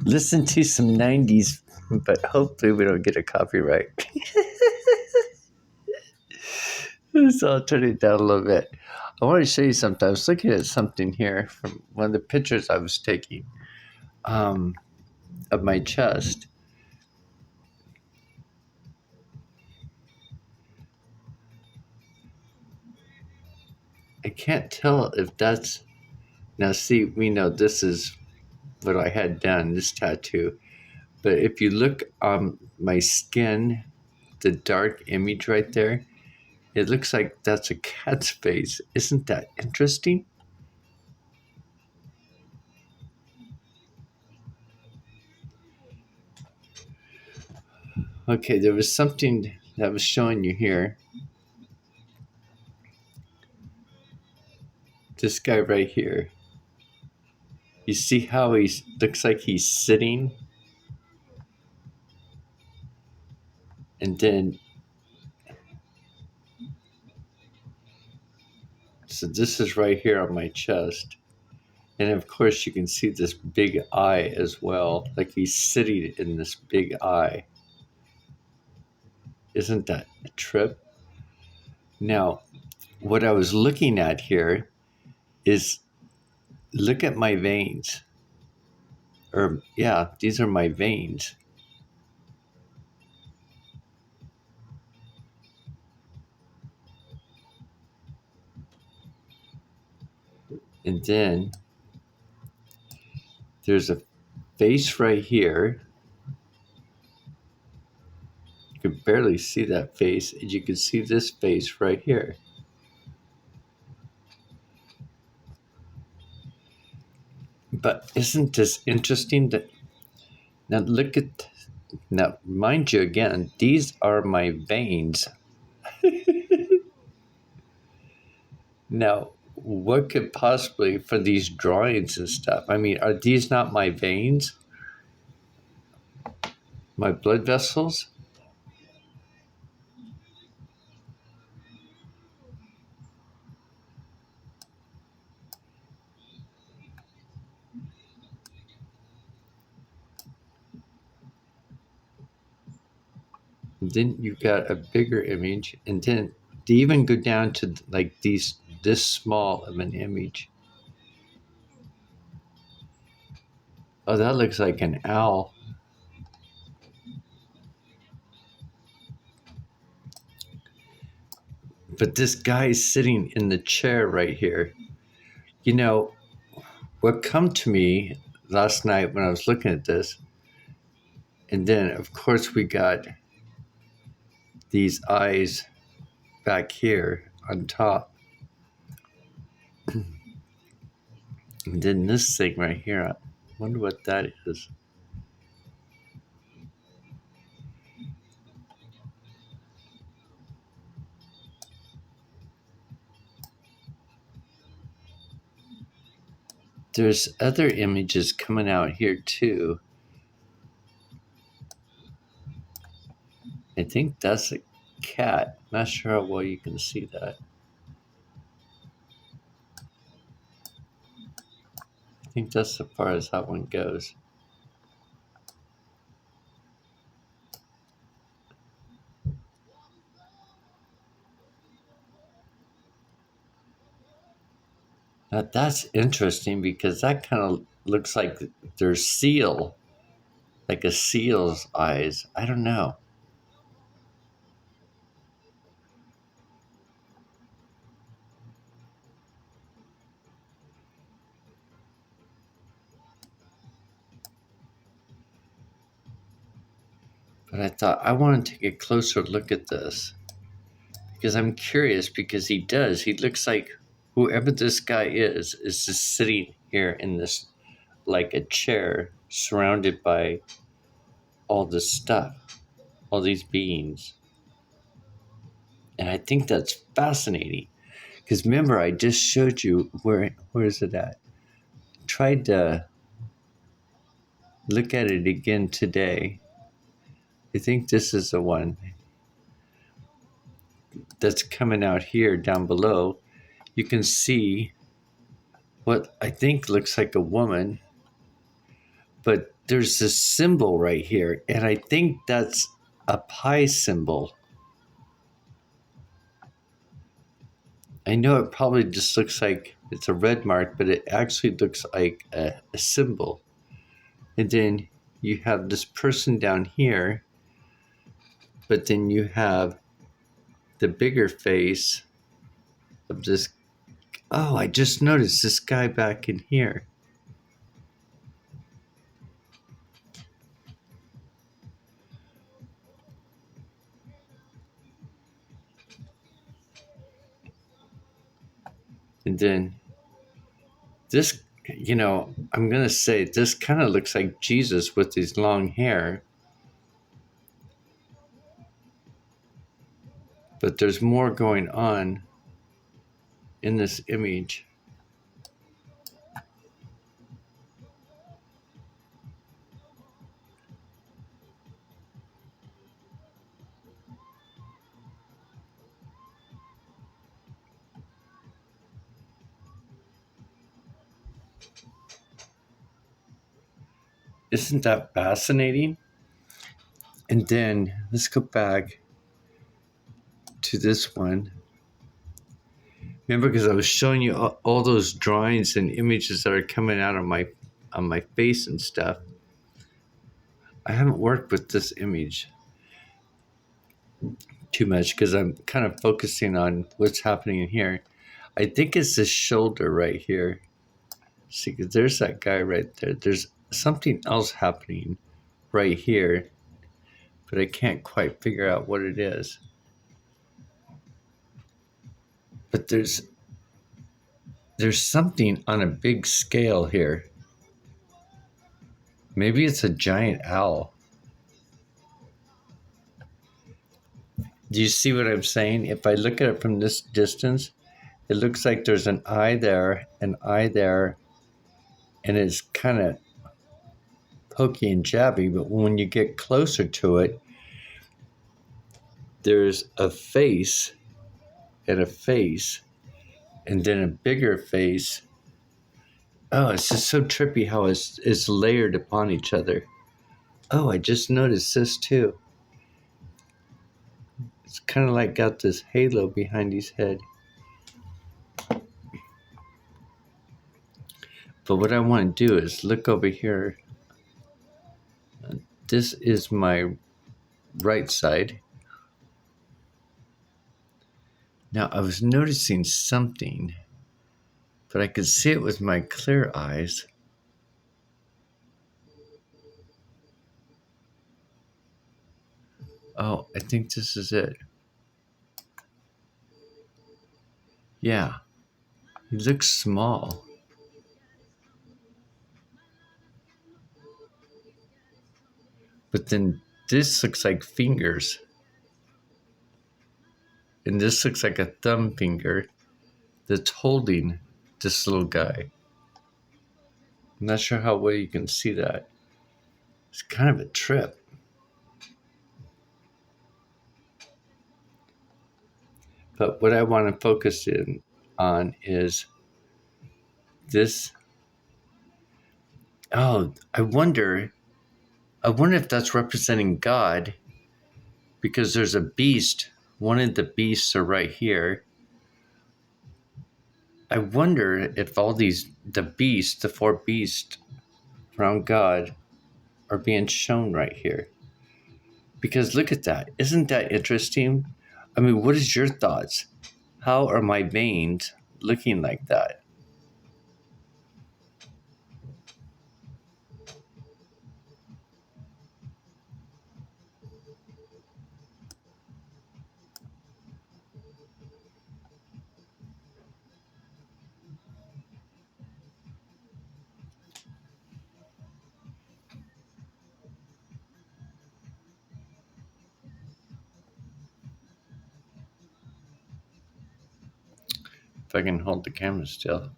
listen to some 90s, but hopefully we don't get a copyright. So I'll turn it down a little bit. I want to show you something. I was looking at something here from one of the pictures I was taking of my chest. I can't tell if that's... Now see, we know this is what I had done, this tattoo. But if you look on my skin, the dark image right there, it looks like that's a cat's face. Isn't that interesting? Okay, there was something that was showing you here. This guy right here. You see how he looks like he's sitting? And then, so this is right here on my chest. And of course you can see this big eye as well, like he's sitting in this big eye. Isn't that a trip? Now, what I was looking at here is, look at my veins. Or, yeah, these are my veins. And then there's a face right here. You can barely see that face, and you can see this face right here. But isn't this interesting? That now look at, now mind you again, these are my veins. Now, what could possibly, for these drawings and stuff, I mean, are these not my veins? My blood vessels? And then you've got a bigger image, and then they even go down to like this small of an image. Oh, that looks like an owl. But this guy's sitting in the chair right here. You know, what come to me last night when I was looking at this, and then of course we got these eyes back here on top. And then this thing right here, I wonder what that is. There's other images coming out here too. I think that's a cat. Not sure how well you can see that. I think that's as far as that one goes. Now that's interesting because that kind of looks like there's seal, like a seal's eyes. I don't know. But I thought I want to take a closer look at this because I'm curious, because he does. He looks like whoever this guy is just sitting here in this, like a chair surrounded by all this stuff, all these beings. And I think that's fascinating because remember, I just showed you where is it at? Tried to look at it again today. I think this is the one that's coming out here down below. You can see what I think looks like a woman, but there's this symbol right here, and I think that's a pi symbol. I know it probably just looks like it's a red mark, but it actually looks like a symbol. And then you have this person down here, but then you have the bigger face of this. Oh, I just noticed this guy back in here. And then this, I'm going to say this kind of looks like Jesus with his long hair. But there's more going on in this image. Isn't that fascinating? And then let's go back to this one. Remember, because I was showing you all those drawings and images that are coming out of on my face and stuff. I haven't worked with this image too much because I'm kind of focusing on what's happening in here. I think it's this shoulder right here. See, because there's that guy right there. There's something else happening right here, but I can't quite figure out what it is. But there's something on a big scale here. Maybe it's a giant owl. Do you see what I'm saying? If I look at it from this distance, it looks like there's an eye there, and it's kind of pokey and jabby, but when you get closer to it, there's a face, and then a bigger face. Oh, it's just so trippy how it's layered upon each other. Oh, I just noticed this too. It's kind of like got this halo behind his head. But what I want to do is look over here. This is my right side. Now I was noticing something, but I could see it with my clear eyes. Oh, I think this is it. Yeah, he looks small. But then this looks like fingers. And this looks like a thumb finger that's holding this little guy. I'm not sure how well you can see that. It's kind of a trip. But what I want to focus in on is this. Oh, I wonder if that's representing God, because there's a beast. One of the beasts are right here. I wonder if the four beasts around God are being shown right here. Because look at that. Isn't that interesting? I mean, what is your thoughts? How are my veins looking like that? If I can hold the camera still.